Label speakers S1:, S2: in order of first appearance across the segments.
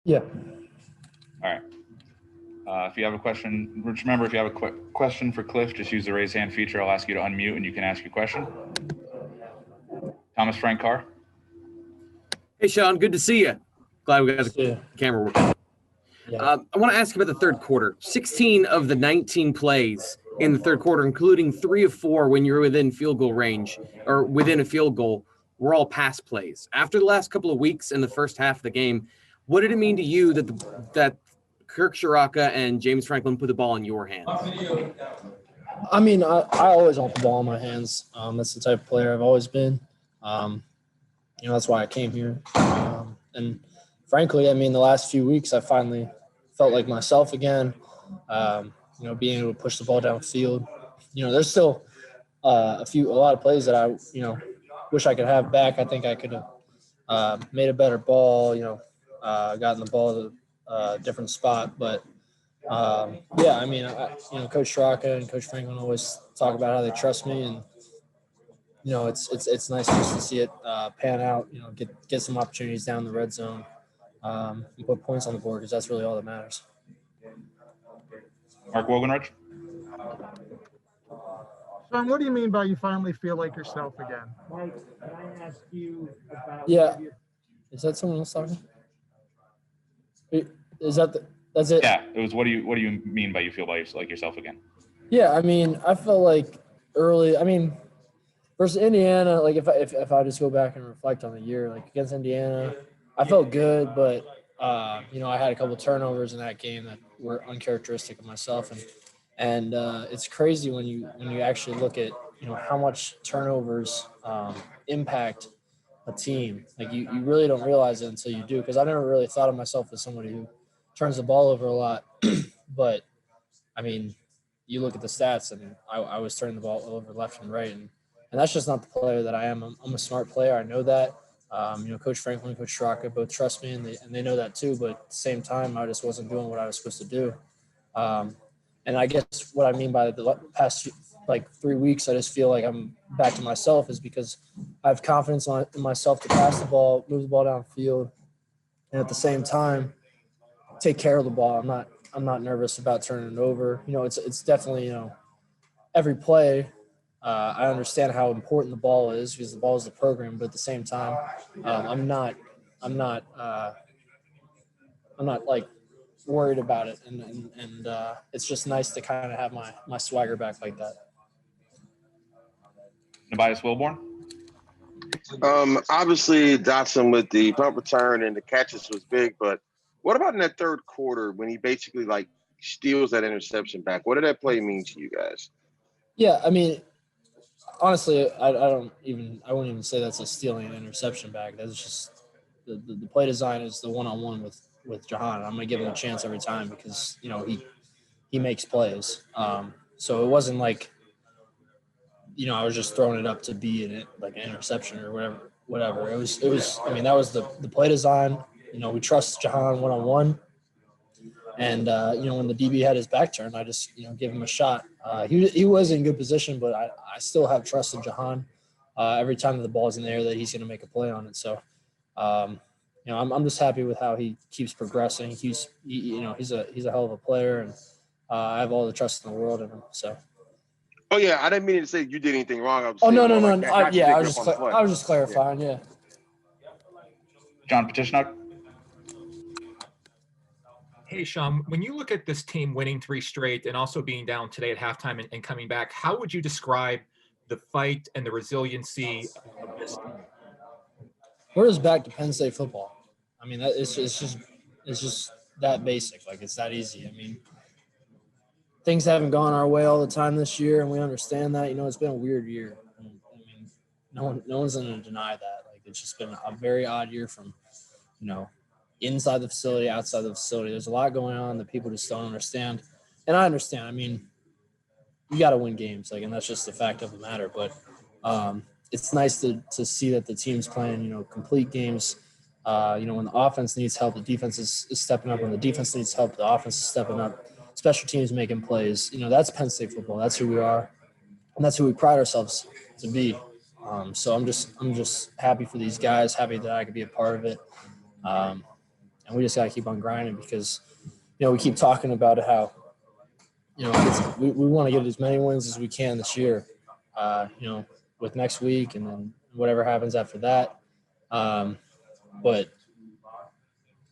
S1: Yeah.
S2: All right. If you have a question, just remember, if you have a quick question for Cliff, just use the raise hand feature. I'll ask you to unmute and you can ask your question. Thomas Frank Carr.
S3: Hey, Sean, good to see you. Glad we got the camera working.
S1: Yeah.
S3: I want to ask you about the third quarter. 16 of the 19 plays in the third quarter, including 3 of 4 when you're within field goal range or within a field goal, were all pass plays. After the last couple of weeks in the first half of the game, what did it mean to you that Kirk Shiraka and James Franklin put the ball in your hands?
S1: I mean, I always want the ball in my hands. That's the type of player I've always been. That's why I came here. And frankly, I mean, the last few weeks, I finally felt like myself again. Being able to push the ball downfield. There's still a lot of plays that I, wish I could have back. I think I could have made a better ball, gotten the ball to a different spot. But, I mean, Coach Straka and Coach Franklin always talk about how they trust me. And, it's nice just to see it pan out, get some opportunities down the red zone and put points on the board because that's really all that matters.
S2: Mark Wogenrich.
S4: Sean, what do you mean by you finally feel like yourself again?
S5: Mike, can I ask you about?
S1: Yeah. Is that someone else talking? That's it?
S2: Yeah, it was. What do you mean by you feel like yourself again?
S1: Yeah, I mean, I felt like early. I mean, versus Indiana, like if I just go back and reflect on the year, like against Indiana, I felt good, but I had a couple of turnovers in that game that were uncharacteristic of myself, and it's crazy when you actually look at how much turnovers impact a team. Like you really don't realize it until you do, because I never really thought of myself as somebody who turns the ball over a lot, but I mean, you look at the stats, and I was turning the ball over left and right, and that's just not the player that I am. I'm a smart player. I know that. Coach Franklin, Coach Straka both trust me, and they know that too. But at the same time, I just wasn't doing what I was supposed to do. And I guess what I mean by the past 3 weeks, I just feel like I'm back to myself is because I have confidence in myself to pass the ball, move the ball downfield, and at the same time, take care of the ball. I'm not nervous about turning it over. It's definitely every play. I understand how important the ball is because the ball is the program, but at the same time, I'm not like worried about it, and it's just nice to kind of have my swagger back like that.
S2: Tobias Wilborn.
S6: Obviously Dotson with the punt return and the catches was big, but what about in that third quarter when he basically steals that interception back? What did that play mean to you guys?
S1: Yeah, I mean, honestly, I wouldn't even say that's a stealing an interception back. That's just the play design is the one-on-one with Jahan. I'm gonna give him a chance every time because he makes plays. So it wasn't like I was just throwing it up to be an interception or whatever. It was. I mean, that was the play design. We trust Jahan one-on-one. And, when the DB had his back turned, I just, gave him a shot. He was in good position, but I still have trust in Jahan. Every time that the ball's in the air that he's going to make a play on it. So, I'm just happy with how he keeps progressing. He's a hell of a player, and I have all the trust in the world in him. So.
S6: Oh yeah, I didn't mean to say you did anything wrong. I was
S1: no.
S6: I
S1: was just clarifying. Yeah.
S2: John Petitschnuk.
S7: Hey, Sean, when you look at this team winning 3 straight and also being down today at halftime and coming back, how would you describe the fight and the resiliency of this team?
S1: We're just back to Penn State football. I mean, it's just that basic. Like, it's that easy. I mean, things haven't gone our way all the time this year, and we understand that. It's been a weird year. I mean, no one's going to deny that. Like, it's just been a very odd year from, inside the facility, outside the facility. There's a lot going on that people just don't understand. And I understand. I mean, you got to win games, and that's just the fact of the matter. But it's nice to see that the team's playing, complete games. When the offense needs help, the defense is stepping up. When the defense needs help, the offense is stepping up. Special teams making plays. That's Penn State football. That's who we are, and that's who we pride ourselves to be. So I'm just happy for these guys. Happy that I could be a part of it. and we just got to keep on grinding because, we keep talking about it, how, we want to get as many wins as we can this year, with next week and then whatever happens after that. But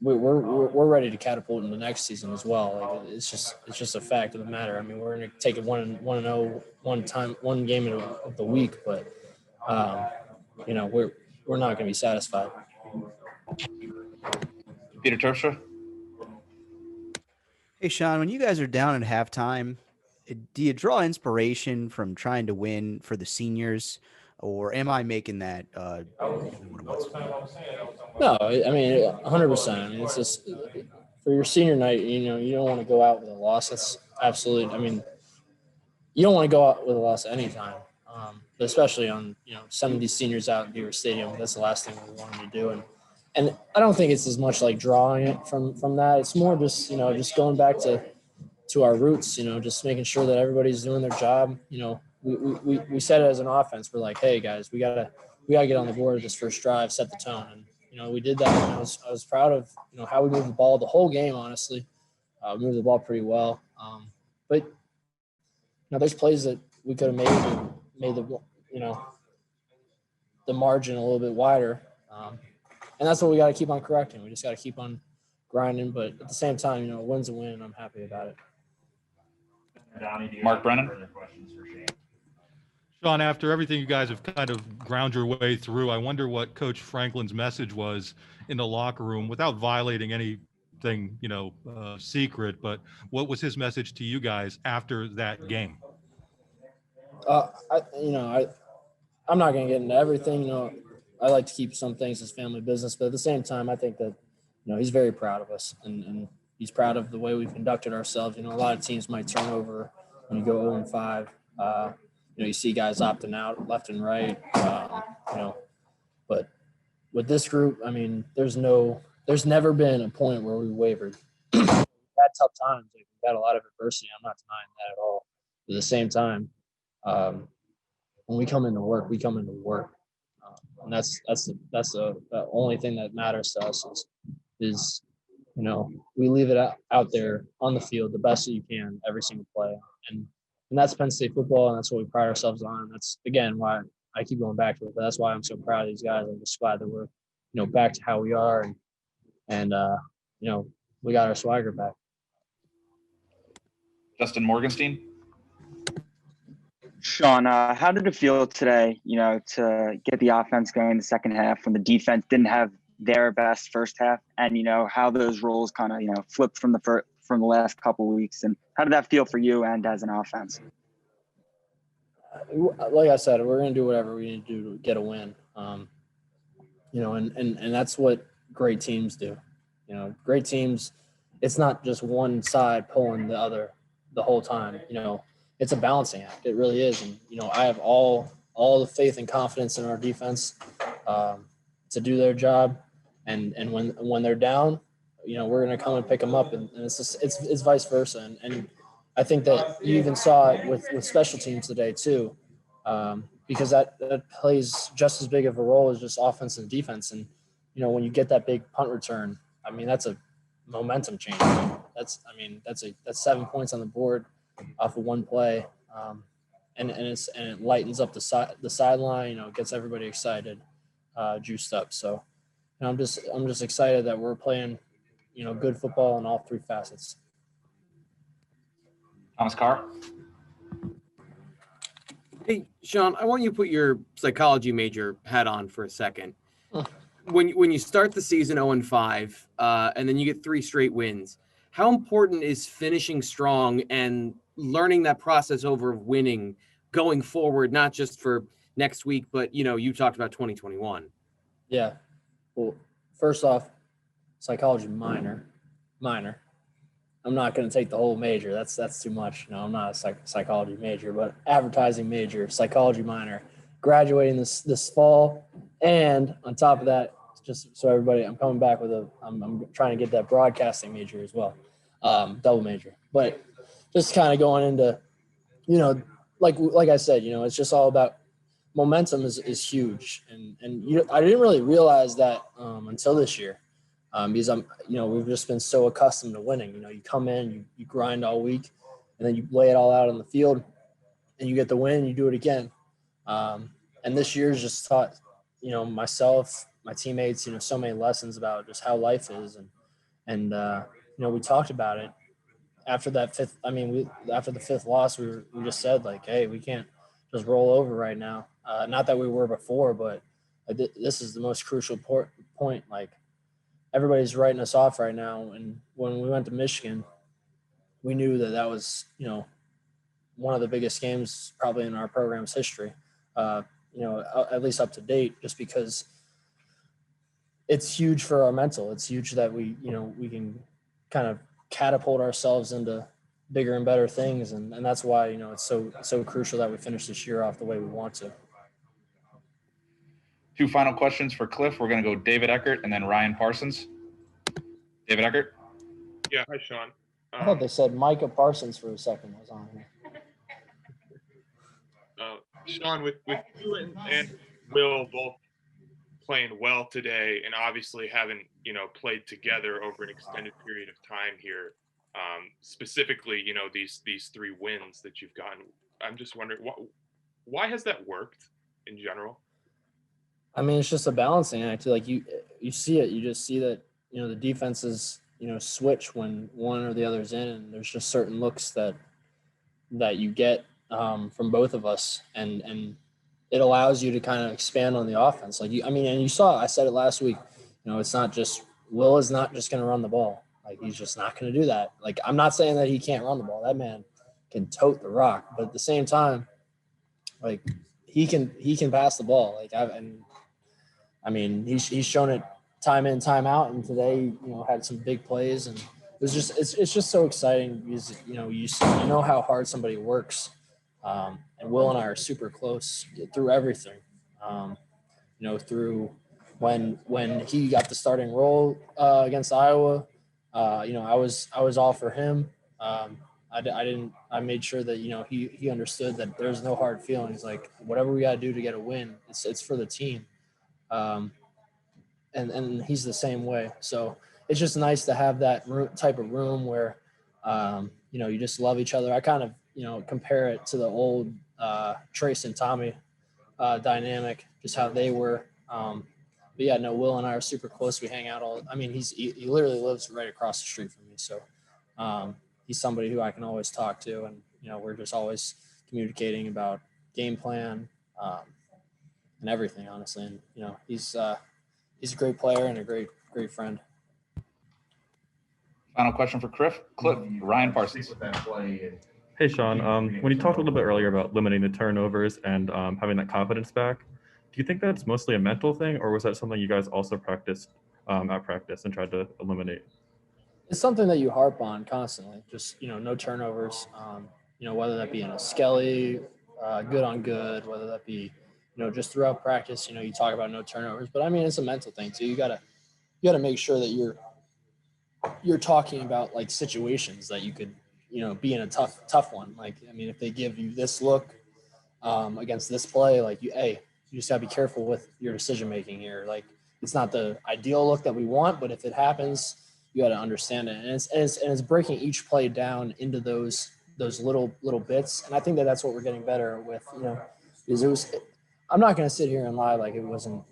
S1: we're ready to catapult into next season as well. Like it's just a fact of the matter. I mean, we're going to take it 1-0 one game of the week, but we're not going to be satisfied.
S2: Peter Terpstra?
S8: Hey, Sean, when you guys are down at halftime, do you draw inspiration from trying to win for the seniors, or am I making that what it was?
S1: No, I mean, 100%. I mean, it's just for your senior night, you don't want to go out with a loss. That's absolutely, I mean, you don't want to go out with a loss at any time, but especially on, sending these seniors out in Beaver Stadium. That's the last thing we want them to do. And I don't think it's as much like drawing it from that. It's more just, just going back to our roots, just making sure that everybody's doing their job. We said it as an offense. We're like, hey guys, we gotta get on the board this first drive, set the tone. And, we did that. And I was proud of, how we moved the ball the whole game, honestly. We moved the ball pretty well. But, there's plays that we could have made the margin a little bit wider. And that's what we got to keep on correcting. We just got to keep on grinding. But at the same time, a win's a win, and I'm happy about it.
S2: Mark Brennan?
S9: Sean, after everything you guys have kind of ground your way through, I wonder what Coach Franklin's message was in the locker room without violating anything, secret, but what was his message to you guys after that game?
S1: I'm not going to get into everything. I like to keep some things as family business, but at the same time, I think that, he's very proud of us and he's proud of the way we've conducted ourselves. A lot of teams might turn over when you go 0-5. You see guys opting out left and right, but with this group, I mean, there's never been a point where we wavered. We've had tough times. We've had a lot of adversity. I'm not denying that at all. But at the same time, when we come into work, we come into work. And that's the only thing that matters to us is we leave it out there on the field the best that you can every single play. And that's Penn State football, and that's what we pride ourselves on. And that's, again, why I keep going back to it. But that's why I'm so proud of these guys. I'm just glad that we're, back to how we are. And we got our swagger back.
S2: Justin Morgenstein?
S10: Sean, how did it feel today, to get the offense going in the second half when the defense didn't have their best first half, and, how those roles kind of, flipped from the last couple of weeks, and how did that feel for you and as an offense?
S1: Like I said, we're going to do whatever we need to do to get a win. And that's what great teams do. Great teams, it's not just one side pulling the other the whole time. It's a balancing act. It really is. And, I have all the faith and confidence in our defense to do their job. And when they're down, we're going to come and pick them up. And it's vice versa. And I think that you even saw it with special teams today too, because that plays just as big of a role as just offense and defense. And, when you get that big punt return, I mean, that's a momentum change. That's 7 points on the board off of one play. And it lightens up the sideline, gets everybody excited, juiced up. So I'm just excited that we're playing, good football in all three facets.
S2: Thomas Carr?
S3: Hey, Sean, I want you to put your psychology major hat on for a second. When you start the season 0-5, and then you get 3 straight wins, how important is finishing strong and learning that process over of winning going forward, not just for next week, but, you talked about 2021.
S1: Yeah. Well, first off, psychology minor. I'm not going to take the whole major. That's too much. No, I'm not a psychology major, but advertising major, psychology minor, graduating this fall. And on top of that, just so everybody, I'm coming back with I'm trying to get that broadcasting major as well, double major. But just kind of going into, like I said, it's just all about momentum is huge. And I didn't really realize that until this year. because we've just been so accustomed to winning. You come in, you grind all week, and then you lay it all out on the field, and you get the win, you do it again. And this year's just taught, myself, my teammates, so many lessons about just how life is. And we talked about it after that after the fifth loss, we just said, like, hey, we can't just roll over right now. Not that we were before, but this is the most crucial point. Like, everybody's writing us off right now. And when we went to Michigan, we knew that was, one of the biggest games probably in our program's history, at least up to date, just because it's huge for our mental. It's huge that we can kind of catapult ourselves into bigger and better things. And that's why, it's so crucial that we finish this year off the way we want to.
S2: 2 final questions for Cliff. We're going to go David Eckert and then Ryan Parsons. David Eckert.
S11: Yeah, hi, Sean.
S1: I thought they said Micah Parsons for a second was on here.
S11: Sean, with you and Will both playing well today, and obviously having played together over an extended period of time here, specifically these 3 wins that you've gotten, I'm just wondering why has that worked in general?
S1: I mean, it's just a balancing act. Like, you see it. You just see that the defenses switch when one or the other's in, and there's just certain looks that you get from both of us, and it allows you to kind of expand on the offense. Like, and you saw, I said it last week, it's not just, Will is not just going to run the ball. Like, he's just not going to do that. Like, I'm not saying that he can't run the ball. That man can tote the rock, but at the same time, like, he can pass the ball. Like, he's shown it time in, time out, and today, had some big plays, and it's just so exciting because you know how hard somebody works. And Will and I are super close through everything. Through when he got the starting role against Iowa, I was all for him. I made sure that he understood that there's no hard feelings. Like, whatever we got to do to get a win, it's for the team. And he's the same way. So it's just nice to have that type of room where you just love each other. I kind of compare it to the old Trace and Tommy dynamic, just how they were. But yeah, no, Will and I are super close. We hang out he literally lives right across the street from me. So he's somebody who I can always talk to, and we're just always communicating about game plan and everything, honestly. And he's a great player and a great friend.
S2: Final question for Cliff, Ryan Parsons.
S12: Hey, Sean, when you talked a little bit earlier about limiting the turnovers and having that confidence back, do you think that's mostly a mental thing, or was that something you guys also practiced at practice and tried to eliminate?
S1: It's something that you harp on constantly, just, no turnovers, whether that be in a Skelly, good on good, whether that be, just throughout practice, you talk about no turnovers, but it's a mental thing too. You gotta make sure that you're talking about, like, situations that you could, be in a tough one. Like, if they give you this look against this play, like, you just gotta be careful with your decision-making here. Like, it's not the ideal look that we want, but if it happens, you got to understand it. And it's breaking each play down into those little bits. And I think that's what we're getting better with, because I'm not going to sit here and lie like it wasn't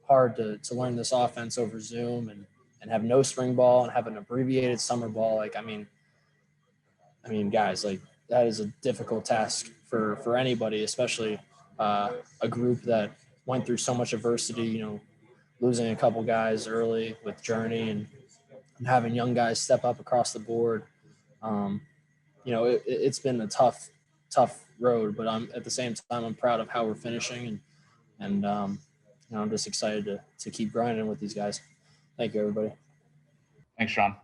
S1: hard to learn this offense over Zoom and have no spring ball and have an abbreviated summer ball. Like, guys, like, that is a difficult task for anybody, especially a group that went through so much adversity, losing a couple guys early with Journey and having young guys step up across the board. It's been a tough road, but at the same time, I'm proud of how we're finishing, and I'm just excited to keep grinding with these guys. Thank you, everybody.
S2: Thanks, Sean.